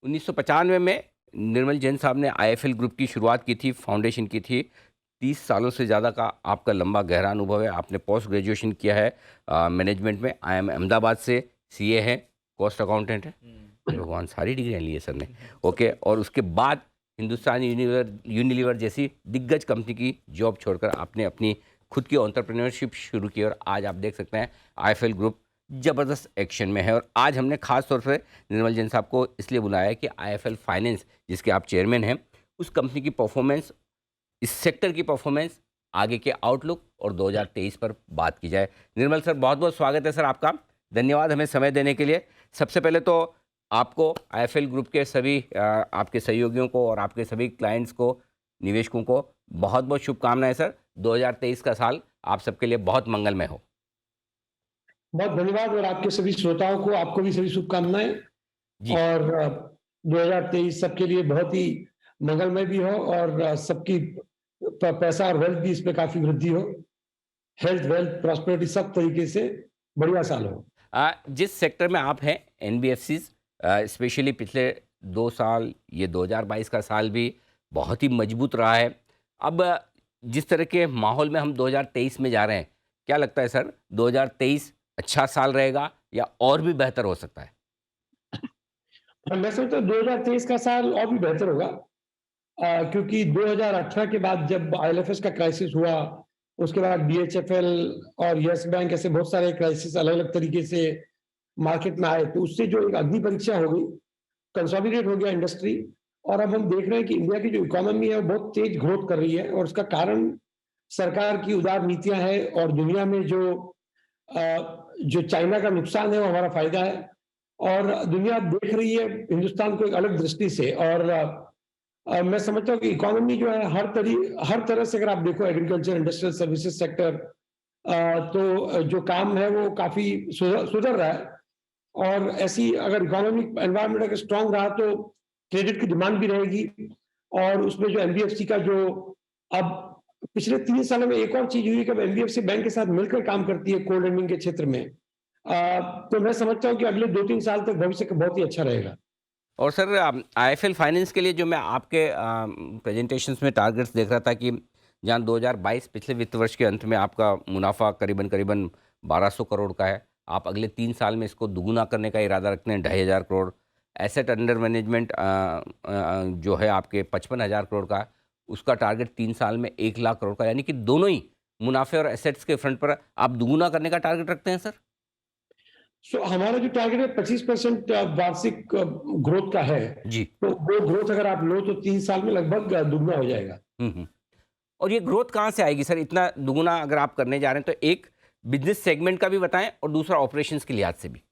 1995 में निर्मल जैन साहब ने आईएफएल ग्रुप की शुरुआत की थी, फाउंडेशन की थी। 30 सालों से ज़्यादा का आपका लंबा गहरा अनुभव है। आपने पोस्ट ग्रेजुएशन किया है मैनेजमेंट में। आईआईएम अहमदाबाद से सीए हैं, कॉस्ट अकाउंटेंट हैं। हे भगवान, सारी डिग्रियाँ ली है सर ने। ओके, और उसके बाद हिंदुस्तान यूनिलीवर जैसी दिग्गज कंपनी की जॉब छोड़कर आपने अपनी खुद की एंटरप्रेन्योरशिप शुरू की और आज आप देख सकते हैं आईएफएल ग्रुप ज़बरदस्त एक्शन में है। और आज हमने खास तौर पे निर्मल जैन साहब को इसलिए बुलाया है कि आईएफएल फाइनेंस, जिसके आप चेयरमैन हैं, उस कंपनी की परफॉर्मेंस, इस सेक्टर की परफॉर्मेंस, आगे के आउटलुक और 2023 पर बात की जाए। निर्मल सर, बहुत बहुत स्वागत है सर आपका। धन्यवाद हमें समय देने के लिए। सबसे पहले तो आपको, आईएफएल ग्रुप के सभी आपके सहयोगियों को और आपके सभी क्लाइंट्स को, निवेशकों को बहुत बहुत शुभकामनाएं सर। 2023 का साल आप सबके लिए बहुत मंगलमय हो। बहुत धन्यवाद और आपके सभी श्रोताओं को, आपको भी सभी शुभकामनाएं। जी। और 2023 सबके लिए बहुत ही मंगलमय भी हो और सबकी पैसा और वेल्थ भी इसमें काफी वृद्धि हो। हेल्थ, वेल्थ, प्रॉस्पेरिटी सब तरीके से बढ़िया साल हो। जिस सेक्टर में आप हैं, एनबीएफसीज, स्पेशली पिछले 2 साल, ये 2022 का साल भी बहुत ही मजबूत रहा है। अब जिस तरह के माहौल में हम 2023 में जा रहे हैं, क्या लगता है सर, 2023 अच्छा साल रहेगा या और भी बेहतर हो सकता है? मैं समझता हूँ 2023 का साल और भी बेहतर होगा, क्योंकि 2018 के बाद जब आईएलएफएस का क्राइसिस हुआ, उसके बाद बीएचएफएल और यस बैंक, ऐसे बहुत सारे क्राइसिस अलग अलग तरीके से मार्केट में आए, तो उससे जो एक अग्नि परीक्षा हो गई, कंसोलिडेट हो गया इंडस्ट्री। और अब हम देख रहे हैं कि इंडिया की जो इकोनॉमी है वो बहुत तेज ग्रोथ कर रही है और उसका कारण सरकार की उदार नीतियां हैं और दुनिया में जो चाइना का नुकसान है वो हमारा फायदा है। और दुनिया देख रही है हिंदुस्तान को एक अलग दृष्टि से। और मैं समझता हूँ कि इकोनॉमी जो है हर तरह से, अगर आप देखो एग्रीकल्चर, इंडस्ट्रियल सर्विसेज सेक्टर, तो जो काम है वो काफी सुधर रहा है। और ऐसी अगर इकोनॉमिक एनवायरनमेंट अगर स्ट्रांग रहा तो क्रेडिट की डिमांड भी रहेगी। और उसमें जो एनबीएफसी का जो अब पिछले 3 सालों में एक और चीज हुई कि अब एनबीएफसी बैंक के साथ मिलकर काम करती है कोल्ड लेंडिंग के क्षेत्र में। तो मैं समझता हूँ कि अगले 2-3 साल तक भविष्य बहुत ही अच्छा रहेगा। और सर, आईएफएल फाइनेंस के लिए जो मैं आपके प्रेजेंटेशंस में टारगेट्स देख रहा था कि जहाँ 2022 पिछले वित्त वर्ष के अंत में आपका मुनाफा करीबन करीबन 1200 करोड़ का है, आप अगले 3 साल में इसको दुगुना करने का इरादा रखते हैं, 2500 करोड़। एसेट अंडर मैनेजमेंट जो है आपके 55,000 करोड़ का, उसका टारगेट 3 साल में 1 लाख करोड़ का, यानी कि दोनों ही मुनाफे और एसेट्स के फ्रंट पर आप दुगुना करने का टारगेट रखते हैं सर? हमारा जो टारगेट है 25% वार्षिक ग्रोथ का है। जी। तो वो ग्रोथ अगर आप लो तो 3 साल में लगभग दुगना हो जाएगा। हम्म। और ये ग्रोथ कहाँ से आएगी सर, इतना दुगुना अगर आप करने जा रहे हैं? तो एक बिजनेस सेगमेंट का भी बताएं और दूसरा ऑपरेशंस के लिहाज से भी।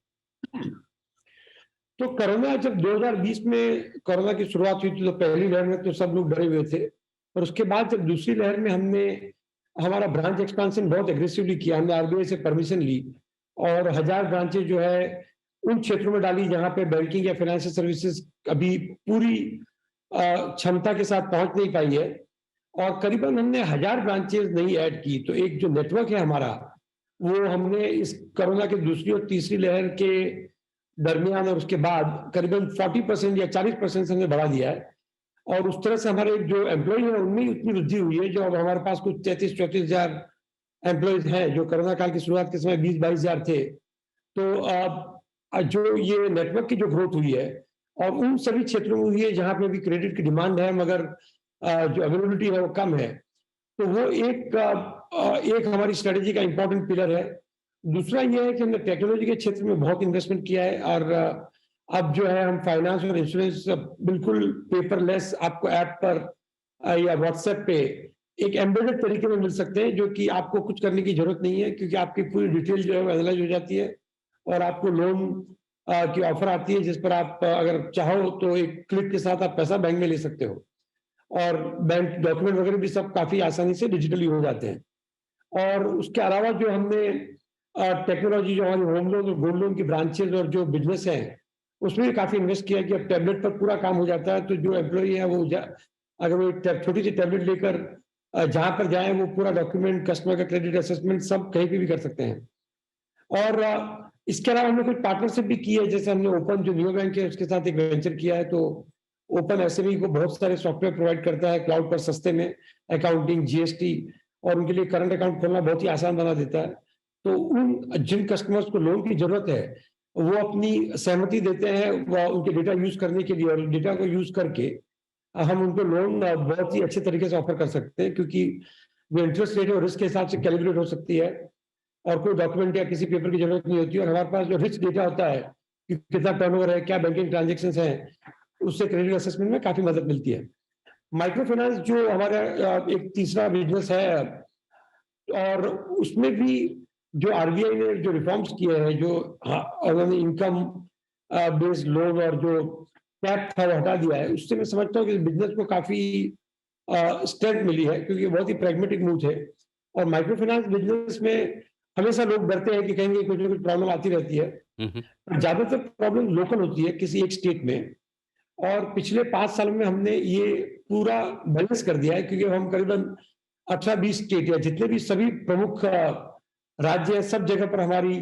तो कोरोना, जब 2020 में कोरोना की शुरुआत हुई थी तो पहली लहर में तो सब लोग डरे हुए थे। और उसके बाद जब दूसरी लहर में हमने हमारा ब्रांच एक्सपेंशन बहुत एग्रेसिवली किया, हमने आरबीआई से परमिशन ली और 1000 ब्रांचेज जो है उन क्षेत्रों में डाली जहां पे बैंकिंग या फाइनेंशियल सर्विसेज अभी पूरी क्षमता के साथ पहुंच नहीं पाई है। और करीबन हमने 1000 ब्रांचेज नहीं ऐड की, तो एक जो नेटवर्क है हमारा, वो हमने इस कोरोना की दूसरी और तीसरी लहर के दरमियान और उसके बाद करीबन 40% या 40% से हमने बढ़ा दिया है। और उस तरह से हमारे जो एम्प्लॉय है उनमें उतनी वृद्धि हुई है, जो अब हमारे पास कुछ 33-34 हजार एम्प्लॉयज हैं, जो कोरोना काल की शुरुआत के समय 20-22 हजार थे। तो जो ये नेटवर्क की जो ग्रोथ हुई है और उन सभी क्षेत्रों में हुई है जहां पे भी क्रेडिट की डिमांड है मगर जो अवेलेबिलिटी है वो कम है, तो वो एक हमारी स्ट्रेटेजी का इंपॉर्टेंट पिलर है। दूसरा ये है कि हमने टेक्नोलॉजी के क्षेत्र में बहुत इन्वेस्टमेंट किया है और अब जो है हम फाइनेंस और इंश्योरेंस बिल्कुल पेपरलेस आपको ऐप पर या व्हाट्सएप पे एक एम्बेडेड तरीके में मिल सकते हैं, जो कि आपको कुछ करने की जरूरत नहीं है, क्योंकि आपकी पूरी डिटेल जो है वो एनालाइज हो जाती है और आपको लोन की ऑफर आती है, जिस पर आप अगर चाहो तो एक क्लिक के साथ आप पैसा बैंक में ले सकते हो। और बैंक डॉक्यूमेंट वगैरह भी सब काफी आसानी से डिजिटली हो जाते हैं। और उसके अलावा जो हमने टेक्नोलॉजी, जो हमारी होम लोन और गोल्ड लोन की ब्रांचेज और जो बिजनेस है उसमें भी काफी इन्वेस्ट किया कि अब टैबलेट पर पूरा काम हो जाता है। तो जो एम्प्लॉई है वो अगर वो छोटी सी टैबलेट लेकर जहां पर जाए वो पूरा डॉक्यूमेंट, कस्टमर का क्रेडिट असेसमेंट सब कहीं पे भी कर सकते हैं। और इसके अलावा हमने कुछ पार्टनरशिप भी की है, जैसे हमने ओपन जो न्यू बैंक है उसके साथ एक वेंचर किया है, तो ओपन एसएमई को बहुत सारे सॉफ्टवेयर प्रोवाइड करता है क्लाउड पर सस्ते में, अकाउंटिंग, जीएसटी, और उनके लिए करंट अकाउंट खोलना बहुत ही आसान बना देता है। तो उन जिन कस्टमर्स को लोन की जरूरत है, वो अपनी सहमति देते हैं वो उनके डेटा यूज करने के लिए, और डेटा को यूज करके हम उनको लोन बहुत ही अच्छे तरीके से ऑफर कर सकते हैं, क्योंकि जो इंटरेस्ट रेट है वो रिस्क के हिसाब से कैलिब्रेट हो सकती है, और कोई डॉक्यूमेंट या किसी पेपर की जरूरत नहीं होती है, और हमारे पास जो रिच डेटा होता है कि कितना टर्नओवर है, क्या बैंकिंग ट्रांजेक्शन्स हैं, उससे क्रेडिट असेसमेंट में काफी मदद मिलती है। माइक्रो फाइनेंस जो हमारा एक तीसरा बिजनेस है, और उसमें भी जो आरबीआई ने जो रिफॉर्म्स किए हैं, जो उन्होंने इनकम बेस्ड लोन और जो कैप था वो हटा दिया है, उससे मैं समझता हूँ कि बिजनेस को काफी स्ट्रेंथ मिली है, क्योंकि बहुत ही प्रैग्मेटिक मूव थे। और माइक्रो फाइनेंस बिजनेस में हमेशा लोग डरते हैं कि कहीं कुछ ना कुछ प्रॉब्लम आती रहती है, हुँ, हुँ। ज्यादातर प्रॉब्लम लोकल होती है किसी एक स्टेट में, और पिछले 5 सालों में हमने ये पूरा बैलेंस कर दिया है, क्योंकि हम करीबन 18-20 स्टेट या जितने भी सभी प्रमुख राज्य हैं, सब जगह पर हमारी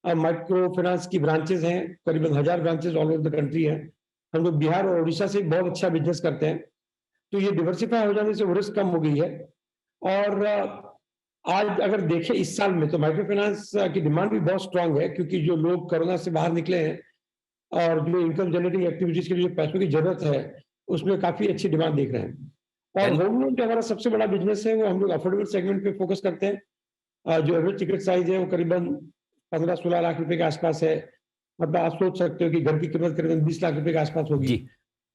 माइक्रो फाइनेंस की ब्रांचेस हैं, करीबन 1000 branches all over the country हैं। हम लोग बिहार और उड़ीसा से बहुत अच्छा बिजनेस करते हैं, तो ये डिवर्सिफाई हो जाने से वो रिस्क कम हो गई है। और आज अगर देखें इस साल में, तो माइक्रो फाइनेंस की डिमांड भी बहुत स्ट्रांग है, क्योंकि जो लोग कोरोना से बाहर निकले हैं और जो इनकम जनरेटिंग एक्टिविटीज के लिए जो पैसों की जरूरत है, उसमें काफी अच्छी डिमांड देख रहे हैं। और यानी होम लोन जो हमारा सबसे बड़ा बिजनेस है, वो हम लोग अफोर्डेबल सेगमेंट पे फोकस करते हैं। जो एवरेज टिकट साइज है वो करीबन 15-16 लाख रुपए के आसपास है। मतलब आप सोच सकते हो कि घर की कीमत करीबन 20 लाख रुपए के आसपास होगी। जी।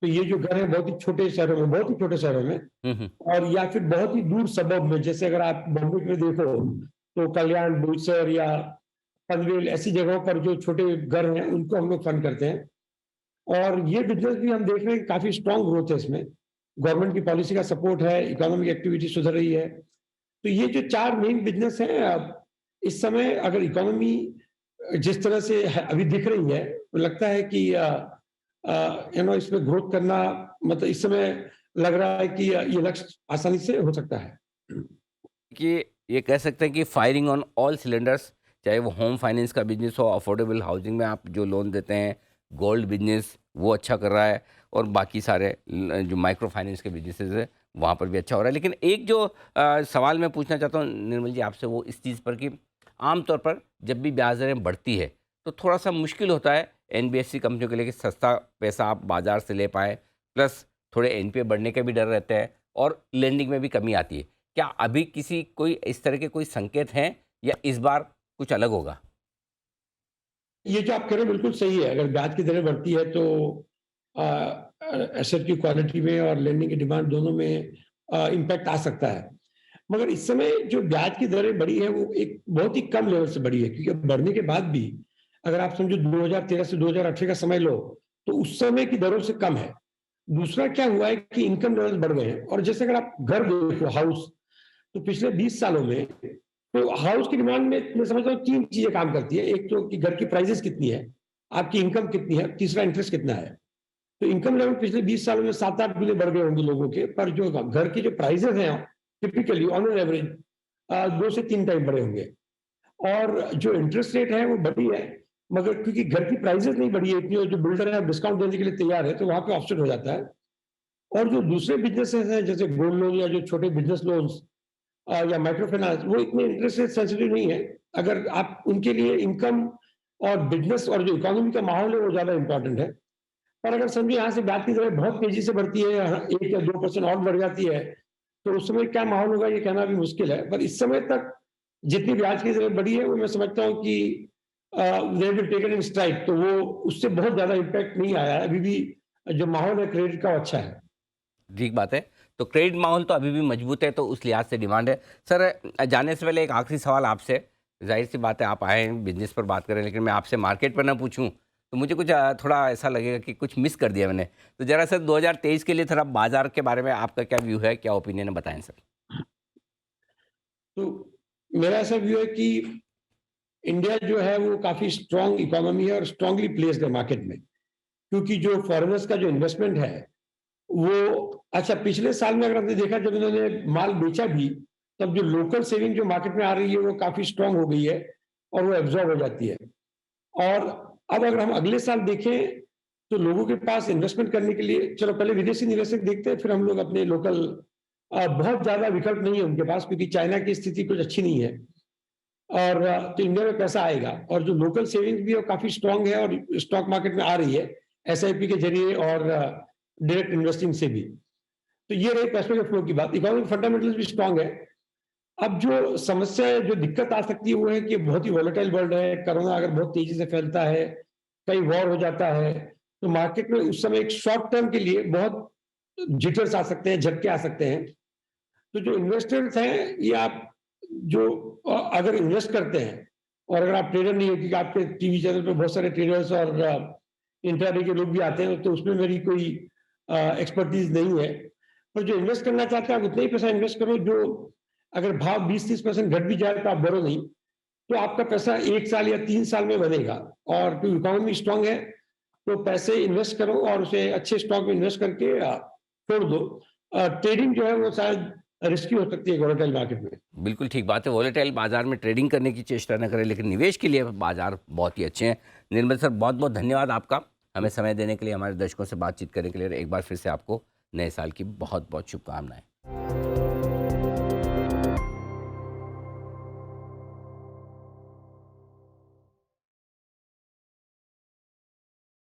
तो ये जो घर है बहुत ही छोटे शहरों में, बहुत ही छोटे शहरों में, हुँ, हुँ। और या फिर बहुत ही दूर सबब में, जैसे अगर आप बॉम्बे में देखो तो कल्याण, बोईसर या पनवेल, ऐसी जगहों पर जो छोटे घर हैं उनको हम लोग फंड करते हैं। और ये बिजनेस भी हम देख रहे हैं काफी स्ट्रांग ग्रोथ है इसमें, गवर्नमेंट की पॉलिसी का सपोर्ट है, इकोनॉमिक एक्टिविटी सुधर रही है। तो ये जो 4 मेन बिजनेस हैं, अब इस समय अगर इकोनॉमी जिस तरह से अभी दिख रही है, तो लगता है कि इसमें ग्रोथ करना, मतलब इस समय लग रहा है कि ये लक्ष्य आसानी से हो सकता है। कि ये कह सकते हैं कि फायरिंग ऑन ऑल सिलेंडर्स, चाहे वो होम फाइनेंस का बिजनेस हो, अफोर्डेबल हाउसिंग में आप जो लोन देते हैं, गोल्ड बिजनेस वो अच्छा कर रहा है, और बाकी सारे जो माइक्रो फाइनेंस के बिजनेसेस है वहाँ पर भी अच्छा हो रहा है। लेकिन एक जो सवाल मैं पूछना चाहता हूँ निर्मल जी आपसे, वो इस चीज़ पर कि आमतौर पर जब भी ब्याज दरें बढ़ती है तो थोड़ा सा मुश्किल होता है एनबीएफसी कंपनियों के लिए कि सस्ता पैसा आप बाजार से ले पाएँ, प्लस थोड़े एनपीए बढ़ने के भी डर रहते हैं, और लेंडिंग में भी कमी आती है। क्या अभी किसी कोई इस तरह के कोई संकेत हैं, या इस बार कुछ अलग होगा? ये जो आप कह रहे हैं बिल्कुल सही है। अगर ब्याज की दरें बढ़ती है तो एसेट की क्वालिटी में और लेंडिंग की डिमांड दोनों में इम्पैक्ट आ सकता है। मगर इस समय जो ब्याज की दरें बढ़ी है वो एक बहुत ही कम लेवल से बढ़ी है, क्योंकि अब बढ़ने के बाद भी अगर आप समझो 2013 से 2018 का समय लो, तो उस समय की दरों से कम है। दूसरा क्या हुआ है कि इनकम लेवल्स बढ़ गए हैं, और जैसे अगर आप घर देखो, हाउस, तो पिछले 20 सालों में तो हाउस की डिमांड में मैं समझता हूँ 3 चीजें काम करती है। एक तो कि घर की प्राइसेस कितनी है, आपकी इनकम कितनी है, तीसरा इंटरेस्ट कितना है। तो इनकम लेवल पिछले 20 सालों में 7-8 गुने बढ़ गए होंगे लोगों के, पर जो घर की जो प्राइसेस हैं टिपिकली ऑन एन एवरेज 2 से 3 टाइम बढ़े होंगे। और जो इंटरेस्ट रेट है वो बढ़ी है, मगर क्योंकि घर की प्राइसेस नहीं बढ़ी है इतनी, और जो बिल्डर है डिस्काउंट देने के लिए तैयार है, तो वहां पे ऑफसेट हो जाता है। और जो दूसरे बिजनेसेस हैं जैसे गोल्ड लोन या जो छोटे बिजनेस लोन्स या माइक्रो फाइनेंस, वो इतने इंटरेस्ट रेट सेंसिटिव नहीं है। अगर आप उनके लिए इनकम और बिजनेस और जो इकोनॉमी का माहौल है वो ज्यादा इंपॉर्टेंट है। पर अगर समझिए यहाँ से ब्याज की दरें बहुत तेजी से बढ़ती है, 1 या 2% और बढ़ जाती है, तो उस समय क्या माहौल होगा ये कहना भी मुश्किल है। पर इस समय तक जितनी ब्याज की दरें बढ़ी है वो मैं समझता हूँ कि they will taken in STRIDE, तो वो उससे बहुत ज्यादा इम्पैक्ट नहीं आया है। अभी भी जो माहौल है क्रेडिट का वो अच्छा है। ठीक बात है। तो क्रेडिट माहौल तो अभी भी मजबूत है, तो उस लिहाज से डिमांड है। सर, जाने से पहले एक आखिरी सवाल आपसे। ज़ाहिर-सी बात है आप आए हैं बिज़नेस पर बात करें, लेकिन मैं आपसे मार्केट पर ना पूछूँ, तो मुझे कुछ थोड़ा ऐसा लगेगा कि कुछ मिस कर दिया मैंने। तो ज़रा सर 2023 के लिए थोड़ा बाज़ार के बारे में आपका क्या व्यू है, क्या ओपिनियन है बताएँ सर? तो मेरा ऐसा व्यू है कि इंडिया जो है वो काफी स्ट्रांग इकोनॉमी है और स्ट्रांगली प्लेस्ड है मार्केट में, क्योंकि जो फॉरेनर्स का जो इन्वेस्टमेंट है वो, अच्छा पिछले साल में अगर आपने देखा जब इन्होंने माल बेचा भी, तब जो लोकल सेविंग जो मार्केट में आ रही है वो काफी स्ट्रांग हो गई है और वो एब्जॉर्ब हो जाती है। और अब अगर हम अगले साल देखें तो लोगों के पास इन्वेस्टमेंट करने के लिए, चलो पहले विदेशी निवेशक देखते हैं, फिर हम लोग अपने लोकल, बहुत ज्यादा विकल्प नहीं है उनके पास क्योंकि चाइना की स्थिति कुछ अच्छी नहीं है। और तो इंडिया में पैसा आएगा और जो लोकल सेविंग्स भी है वो काफी स्ट्रांग है और स्टॉक मार्केट में आ रही है एसआईपी के जरिए और डायरेक्ट इन्वेस्टिंग से भी। तो ये रही कैश फ्लो की बात। इकोनॉमिक फंडामेंटल्स भी स्ट्रांग है। अब जो समस्या है, जो दिक्कत आ सकती है वो है कि बहुत ही वॉलेटाइल वर्ल्ड है। कोरोना अगर बहुत तेजी से फैलता है, कहीं वॉर हो जाता है, तो मार्केट में उस समय एक शॉर्ट टर्म के लिए बहुत जिटर्स आ सकते हैं, झटके आ सकते हैं। तो जो इन्वेस्टर्स हैं, ये आप जो अगर इन्वेस्ट करते हैं और अगर आप ट्रेडर नहीं हो, क्योंकि आपके टीवी चैनल पे बहुत सारे ट्रेडर्स और इंट्राडे के लोग भी आते हैं, तो उसमें मेरी कोई एक्सपर्टीज नहीं है। पर जो इन्वेस्ट करना चाहते हैं, आप उतना ही पैसा इन्वेस्ट करो जो, अगर भाव 20-30% घट भी जाए तो आप डरो नहीं, तो आपका पैसा 1 साल या 3 साल में बनेगा। और जो इकोनॉमी स्ट्रांग है, तो पैसे इन्वेस्ट करो और उसे अच्छे स्टॉक में इन्वेस्ट करके छोड़ दो। ट्रेडिंग जो है वो शायद रिस्की हो सकती है वोलेटाइल मार्केट में। बिल्कुल ठीक बात है, वॉलेटाइल बाजार में ट्रेडिंग करने की चेष्टा न करें, लेकिन निवेश के लिए बाजार बहुत ही अच्छे हैं। निर्मल सर, बहुत बहुत धन्यवाद आपका, हमें समय देने के लिए, हमारे दर्शकों से बातचीत करने के लिए। एक बार फिर से आपको नए साल की बहुत बहुत शुभकामनाएं।